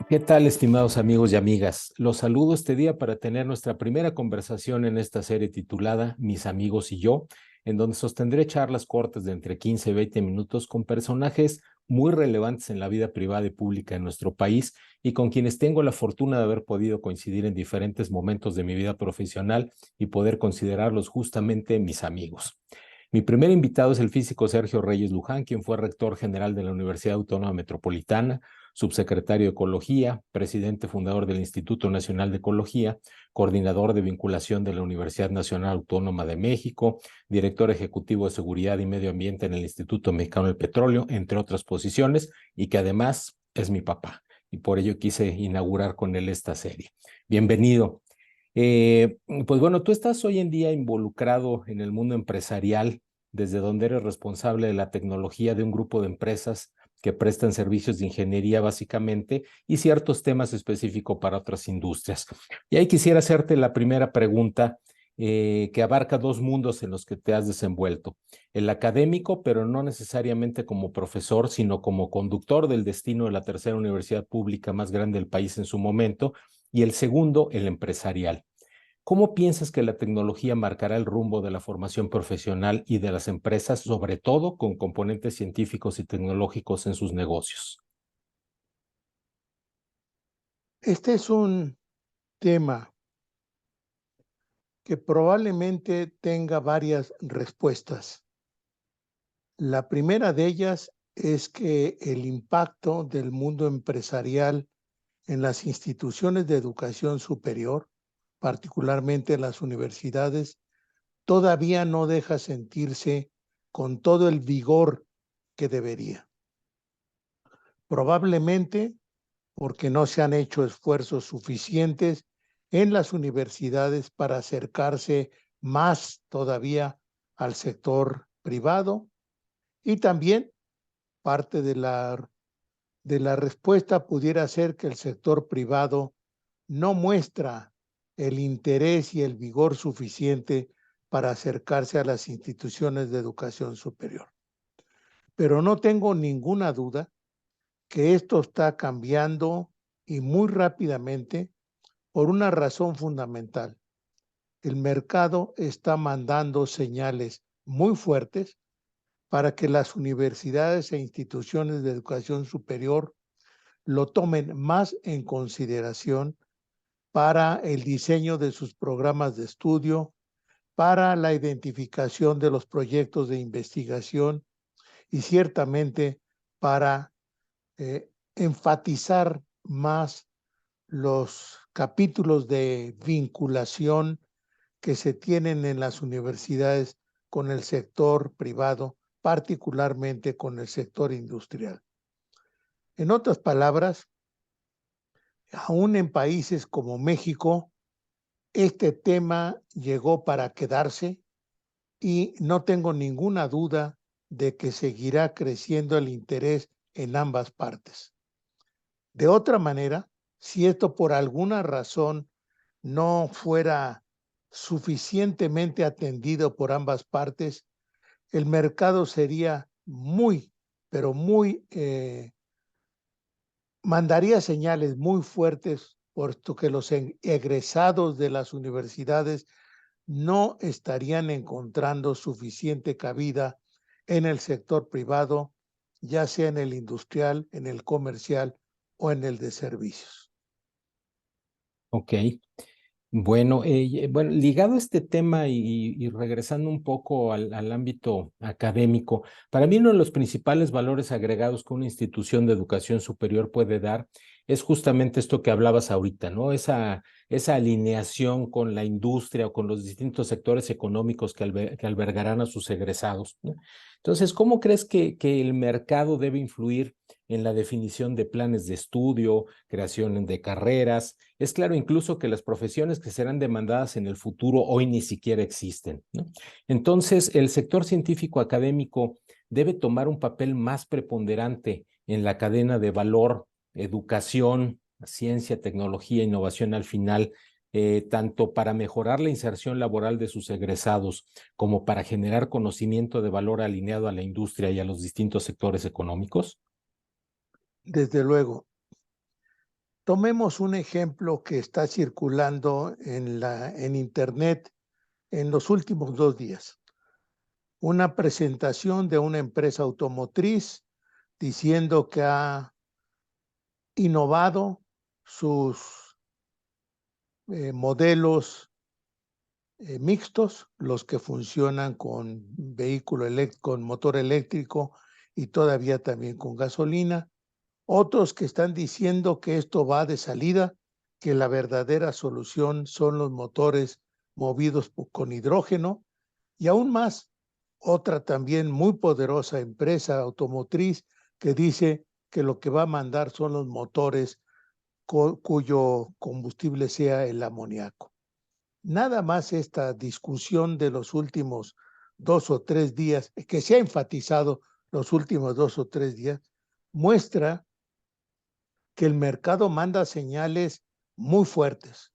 ¿Qué tal, estimados amigos y amigas? Los saludo este día para tener nuestra primera conversación en esta serie titulada Mis amigos y yo, en donde sostendré charlas cortas de entre 15 y 20 minutos con personajes muy relevantes en la vida privada y pública en nuestro país y con quienes tengo la fortuna de haber podido coincidir en diferentes momentos de mi vida profesional y poder considerarlos justamente mis amigos. Mi primer invitado es el físico Sergio Reyes Luján, quien fue rector general de la Universidad Autónoma Metropolitana, subsecretario de Ecología, presidente fundador del Instituto Nacional de Ecología, coordinador de vinculación de la Universidad Nacional Autónoma de México, director ejecutivo de Seguridad y Medio Ambiente en el Instituto Mexicano del Petróleo, entre otras posiciones, y que además es mi papá. Y por ello quise inaugurar con él esta serie. Bienvenido. Pues bueno, tú estás hoy en día involucrado en el mundo empresarial, desde donde eres responsable de la tecnología de un grupo de empresas que prestan servicios de ingeniería básicamente y ciertos temas específicos para otras industrias. Y ahí quisiera hacerte la primera pregunta que abarca dos mundos en los que te has desenvuelto. El académico, pero no necesariamente como profesor, sino como conductor del destino de la tercera universidad pública más grande del país en su momento, y el segundo, el empresarial. ¿Cómo piensas que la tecnología marcará el rumbo de la formación profesional y de las empresas, sobre todo con componentes científicos y tecnológicos en sus negocios? Este es un tema que probablemente tenga varias respuestas. La primera de ellas es que el impacto del mundo empresarial en las instituciones de educación superior, particularmente en las universidades, todavía no deja sentirse con todo el vigor que debería. Probablemente porque no se han hecho esfuerzos suficientes en las universidades para acercarse más todavía al sector privado, y también parte de la respuesta pudiera ser que el sector privado no muestra el interés y el vigor suficiente para acercarse a las instituciones de educación superior. Pero no tengo ninguna duda que esto está cambiando y muy rápidamente por una razón fundamental. El mercado está mandando señales muy fuertes para que las universidades e instituciones de educación superior lo tomen más en consideración para el diseño de sus programas de estudio, para la identificación de los proyectos de investigación y ciertamente para enfatizar más los capítulos de vinculación que se tienen en las universidades con el sector privado, particularmente con el sector industrial. En otras palabras, aún en países como México, este tema llegó para quedarse y no tengo ninguna duda de que seguirá creciendo el interés en ambas partes. De otra manera, si esto por alguna razón no fuera suficientemente atendido por ambas partes, el mercado sería muy, pero muy, mandaría señales muy fuertes, puesto que los egresados de las universidades no estarían encontrando suficiente cabida en el sector privado, ya sea en el industrial, en el comercial o en el de servicios. Ok. Bueno, ligado a este tema y regresando un poco al ámbito académico, para mí uno de los principales valores agregados que una institución de educación superior puede dar es justamente esto que hablabas ahorita, ¿no? Esa alineación con la industria o con los distintos sectores económicos que albergarán a sus egresados, ¿no? Entonces, ¿cómo crees que el mercado debe influir en la definición de planes de estudio, creación de carreras? Es claro incluso que las profesiones que serán demandadas en el futuro hoy ni siquiera existen, ¿no? Entonces, el sector científico académico debe tomar un papel más preponderante en la cadena de valor, educación, ciencia, tecnología, innovación al final, tanto para mejorar la inserción laboral de sus egresados como para generar conocimiento de valor alineado a la industria y a los distintos sectores económicos. Desde luego, Tomemos un ejemplo que está circulando en Internet en los últimos 2 días. Una presentación de una empresa automotriz diciendo que ha innovado sus modelos mixtos, los que funcionan con con motor eléctrico y todavía también con gasolina. Otros que están diciendo que esto va de salida, que la verdadera solución son los motores movidos con hidrógeno. Y aún más, otra también muy poderosa empresa automotriz que dice que lo que va a mandar son los motores cuyo combustible sea el amoníaco. Nada más esta discusión de los últimos 2 o 3 días, que se ha enfatizado los últimos 2 o 3 días, muestra que el mercado manda señales muy fuertes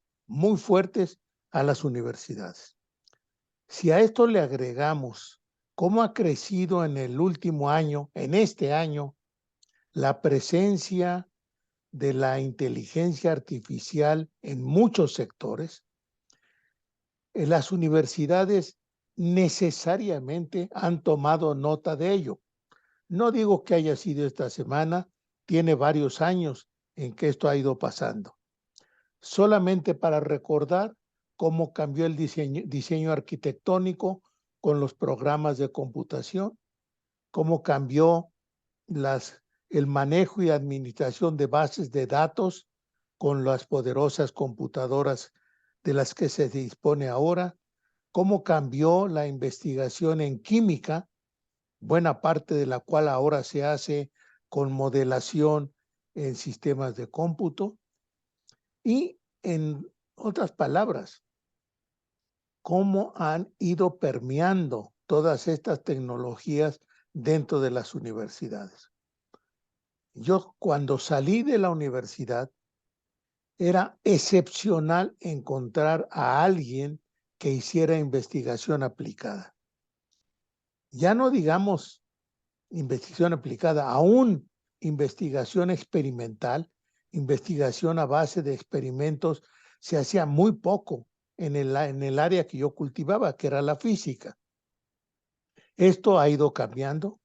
a las universidades. Si a esto le agregamos cómo ha crecido en el último año, en este año, la presencia de la inteligencia artificial en muchos sectores, las universidades necesariamente han tomado nota de ello. No digo que haya sido esta semana, tiene varios años en que esto ha ido pasando. Solamente para recordar cómo cambió el diseño arquitectónico con los programas de computación, cómo cambió el manejo y administración de bases de datos con las poderosas computadoras de las que se dispone ahora, cómo cambió la investigación en química, buena parte de la cual ahora se hace con modelación en sistemas de cómputo, y en otras palabras, cómo han ido permeando todas estas tecnologías dentro de las universidades. Yo cuando salí de la universidad era excepcional encontrar a alguien que hiciera investigación aplicada. Ya no digamos investigación aplicada, aún investigación experimental, investigación a base de experimentos, se hacía muy poco en el área que yo cultivaba, que era la física. Esto ha ido cambiando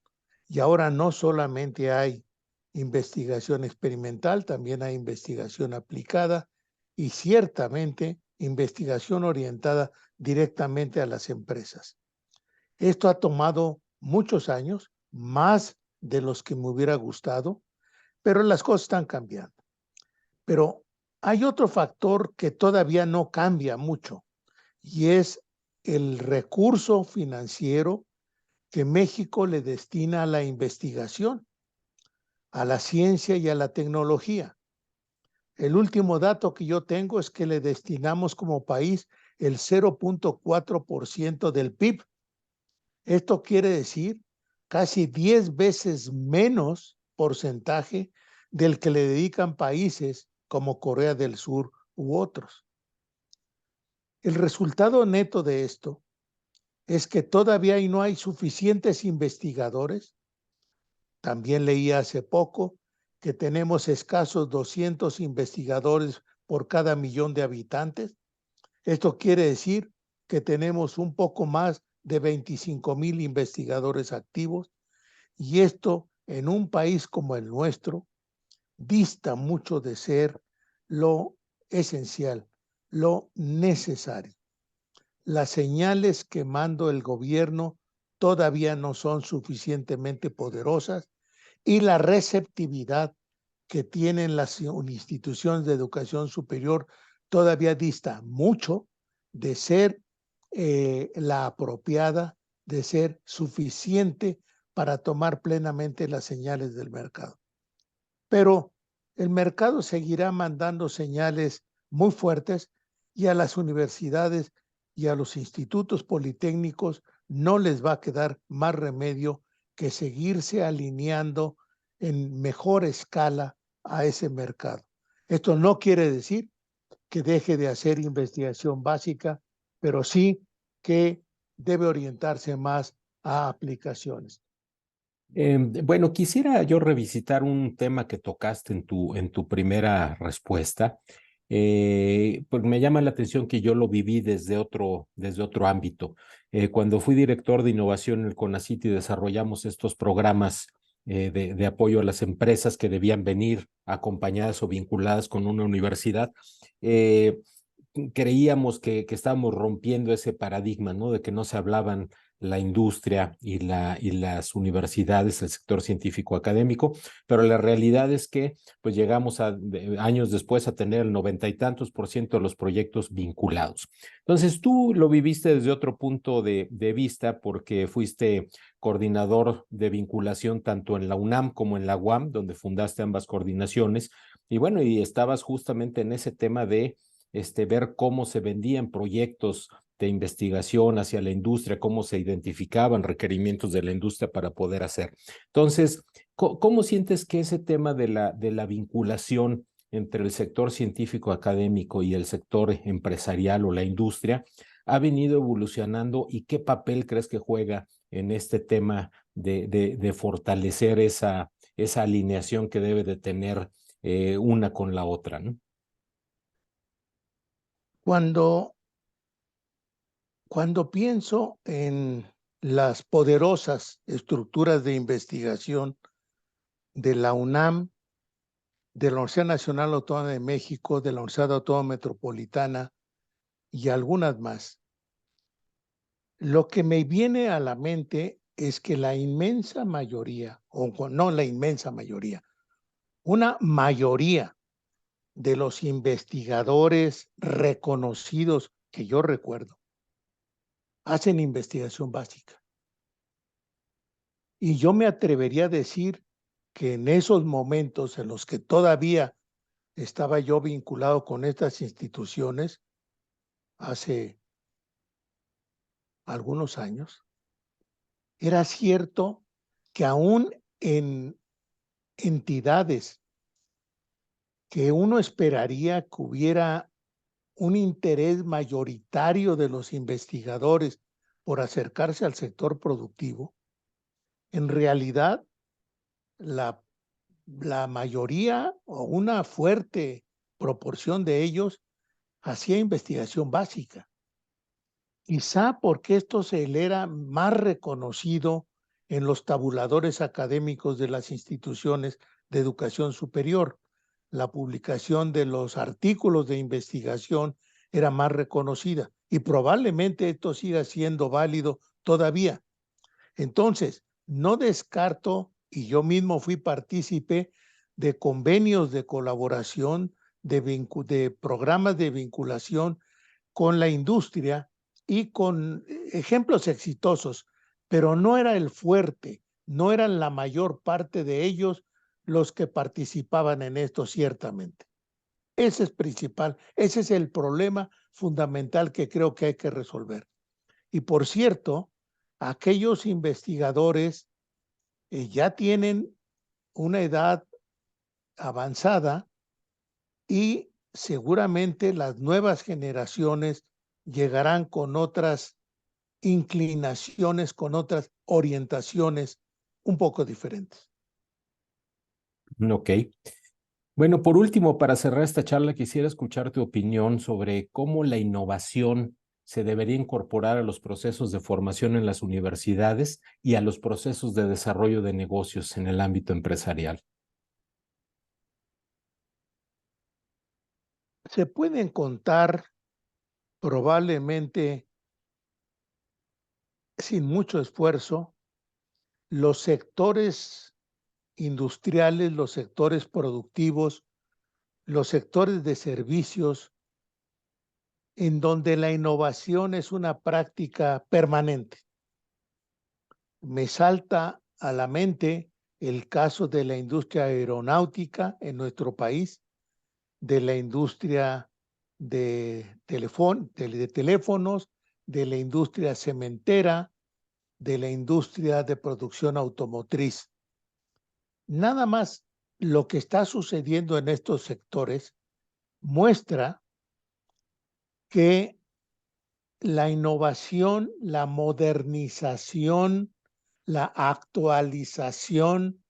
y ahora no solamente hay investigación experimental, también hay investigación aplicada y ciertamente investigación orientada directamente a las empresas. Esto ha tomado muchos años, más de los que me hubiera gustado, pero las cosas están cambiando. Pero hay otro factor que todavía no cambia mucho y es el recurso financiero que México le destina a la investigación, a la ciencia y a la tecnología. El último dato que yo tengo es que le destinamos como país el 0.4% del PIB. Esto quiere decir casi 10 veces menos porcentaje del que le dedican países como Corea del Sur u otros. El resultado neto de esto es que todavía no hay suficientes investigadores. También leí hace poco que tenemos escasos 200 investigadores por cada millón de habitantes. Esto quiere decir que tenemos un poco más de 25,000 investigadores activos y esto en un país como el nuestro dista mucho de ser lo esencial, lo necesario. Las señales que manda el gobierno todavía no son suficientemente poderosas y la receptividad que tienen las instituciones de educación superior todavía dista mucho de ser la apropiada, de ser suficiente para tomar plenamente las señales del mercado. Pero el mercado seguirá mandando señales muy fuertes y a las universidades y a los institutos politécnicos no les va a quedar más remedio que seguirse alineando en mejor escala a ese mercado. Esto no quiere decir que deje de hacer investigación básica, pero sí que debe orientarse más a aplicaciones. Bueno, quisiera yo revisitar un tema que tocaste en tu primera respuesta, porque me llama la atención que yo lo viví desde otro ámbito. Cuando fui director de innovación en el CONACYT y desarrollamos estos programas de apoyo a las empresas que debían venir acompañadas o vinculadas con una universidad, eh, creíamos que estábamos rompiendo ese paradigma, ¿no? De que no se hablaban la industria y las universidades, el sector científico académico, pero la realidad es que pues llegamos años después a tener el 90 y tantos % de los proyectos vinculados. Entonces tú lo viviste desde otro punto de vista porque fuiste coordinador de vinculación tanto en la UNAM como en la UAM, donde fundaste ambas coordinaciones, y bueno, y estabas justamente en ese tema de ver cómo se vendían proyectos de investigación hacia la industria, cómo se identificaban requerimientos de la industria para poder hacer. Entonces, ¿cómo sientes que ese tema de la vinculación entre el sector científico académico y el sector empresarial o la industria ha venido evolucionando y qué papel crees que juega en este tema de fortalecer esa alineación que debe de tener una con la otra, ¿no? Cuando, cuando pienso en las poderosas estructuras de investigación de la UNAM, de la Universidad Nacional Autónoma de México, de la Universidad Autónoma Metropolitana y algunas más, lo que me viene a la mente es que la inmensa mayoría, o no la inmensa mayoría, una mayoría de los investigadores reconocidos que yo recuerdo hacen investigación básica. Y yo me atrevería a decir que en esos momentos en los que todavía estaba yo vinculado con estas instituciones, hace algunos años, era cierto que aún en entidades que uno esperaría que hubiera un interés mayoritario de los investigadores por acercarse al sector productivo, en realidad la, la mayoría o una fuerte proporción de ellos hacía investigación básica. Quizá porque esto se le era más reconocido en los tabuladores académicos de las instituciones de educación superior. La publicación de los artículos de investigación era más reconocida y probablemente esto siga siendo válido todavía. Entonces, no descarto, y yo mismo fui partícipe de convenios de colaboración, de programas de vinculación con la industria y con ejemplos exitosos, pero no era el fuerte, no eran la mayor parte de ellos los que participaban en esto ciertamente. Ese es principal, ese es el problema fundamental que creo que hay que resolver. Y por cierto, aquellos investigadores ya tienen una edad avanzada y seguramente las nuevas generaciones llegarán con otras inclinaciones, con otras orientaciones un poco diferentes. Ok. Bueno, por último, para cerrar esta charla, quisiera escuchar tu opinión sobre cómo la innovación se debería incorporar a los procesos de formación en las universidades y a los procesos de desarrollo de negocios en el ámbito empresarial. Se pueden contar probablemente sin mucho esfuerzo los sectores industriales, los sectores productivos, los sectores de servicios, en donde la innovación es una práctica permanente. Me salta a la mente el caso de la industria aeronáutica en nuestro país, de la industria de teléfonos, de la industria cementera, de la industria de producción automotriz. Nada más lo que está sucediendo en estos sectores muestra que la innovación, la modernización, la actualización,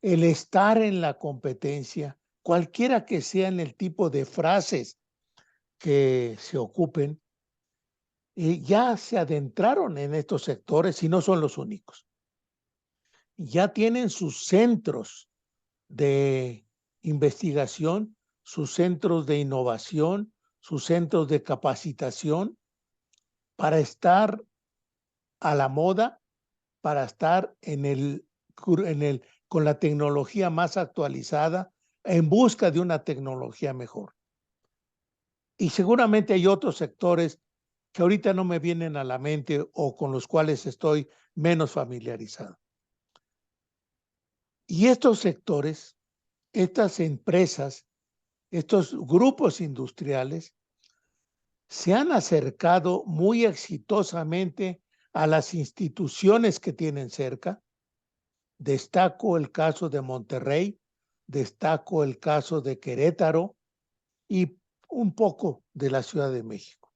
el estar en la competencia, cualquiera que sean el tipo de frases que se ocupen, ya se adentraron en estos sectores y no son los únicos. Ya tienen sus centros de investigación, sus centros de innovación, sus centros de capacitación para estar a la moda, para estar con la tecnología más actualizada, en busca de una tecnología mejor. Y seguramente hay otros sectores que ahorita no me vienen a la mente o con los cuales estoy menos familiarizado. Y estos sectores, estas empresas, estos grupos industriales se han acercado muy exitosamente a las instituciones que tienen cerca. Destaco el caso de Monterrey, destaco el caso de Querétaro y un poco de la Ciudad de México.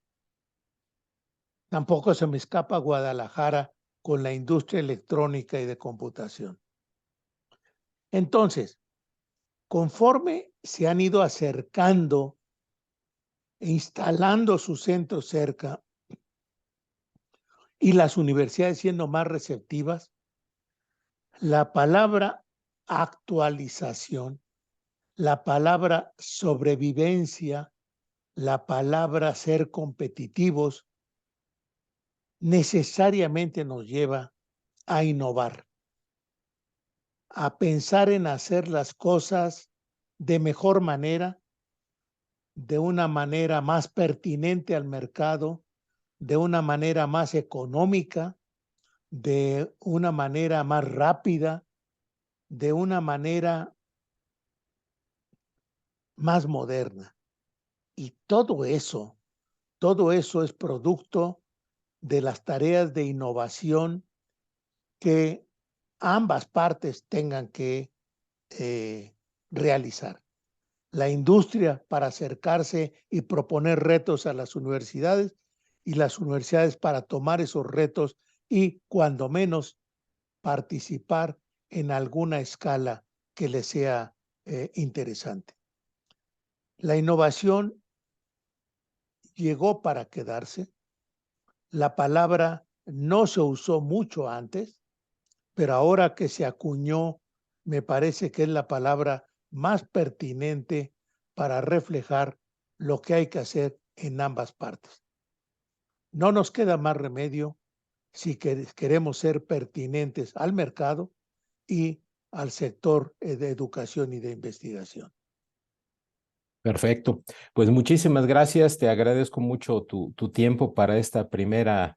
Tampoco se me escapa Guadalajara con la industria electrónica y de computación. Entonces, conforme se han ido acercando e instalando sus centros cerca y las universidades siendo más receptivas, la palabra actualización, la palabra sobrevivencia, la palabra ser competitivos, necesariamente nos lleva a innovar, a pensar en hacer las cosas de mejor manera, de una manera más pertinente al mercado, de una manera más económica, de una manera más rápida, de una manera más moderna. Y todo eso es producto de las tareas de innovación que ambas partes tengan que realizar. La industria para acercarse y proponer retos a las universidades y las universidades para tomar esos retos y, cuando menos, participar en alguna escala que les sea interesante. La innovación llegó para quedarse. La palabra no se usó mucho antes, pero ahora que se acuñó, me parece que es la palabra más pertinente para reflejar lo que hay que hacer en ambas partes. No nos queda más remedio si queremos ser pertinentes al mercado y al sector de educación y de investigación. Perfecto. Pues muchísimas gracias. Te agradezco mucho tu tiempo para esta primera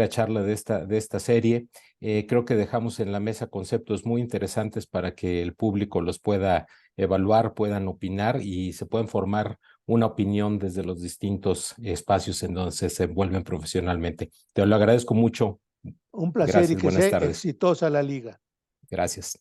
charla de esta serie. Creo que dejamos en la mesa conceptos muy interesantes para que el público los pueda evaluar, puedan opinar y se puedan formar una opinión desde los distintos espacios en donde se desenvuelven profesionalmente. Te lo agradezco mucho. Un placer y Gracias. que Buenas sea tardes. exitosa la liga. Gracias.